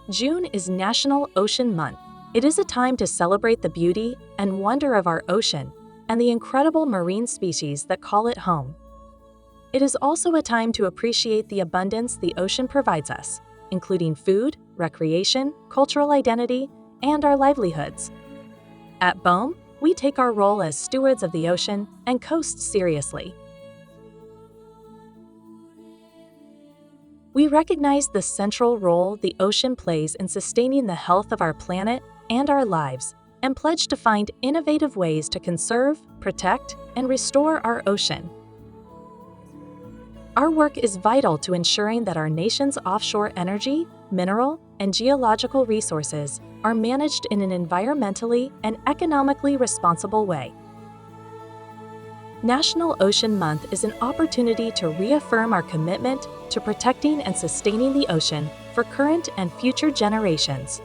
June is National Ocean Month. It is a time to celebrate the beauty and wonder of our ocean and the incredible marine species that call it home. It is also a time to appreciate the abundance the ocean provides us, including food, recreation, cultural identity, and our livelihoods. At BOEM, we take our role as stewards of the ocean and coasts seriously. We recognize the central role the ocean plays in sustaining the health of our planet and our lives, and pledge to find innovative ways to conserve, protect, and restore our ocean. Our work is vital to ensuring that our nation's offshore energy, mineral, and geological resources are managed in an environmentally and economically responsible way. National Ocean Month is an opportunity to reaffirm our commitment to protecting and sustaining the ocean for current and future generations.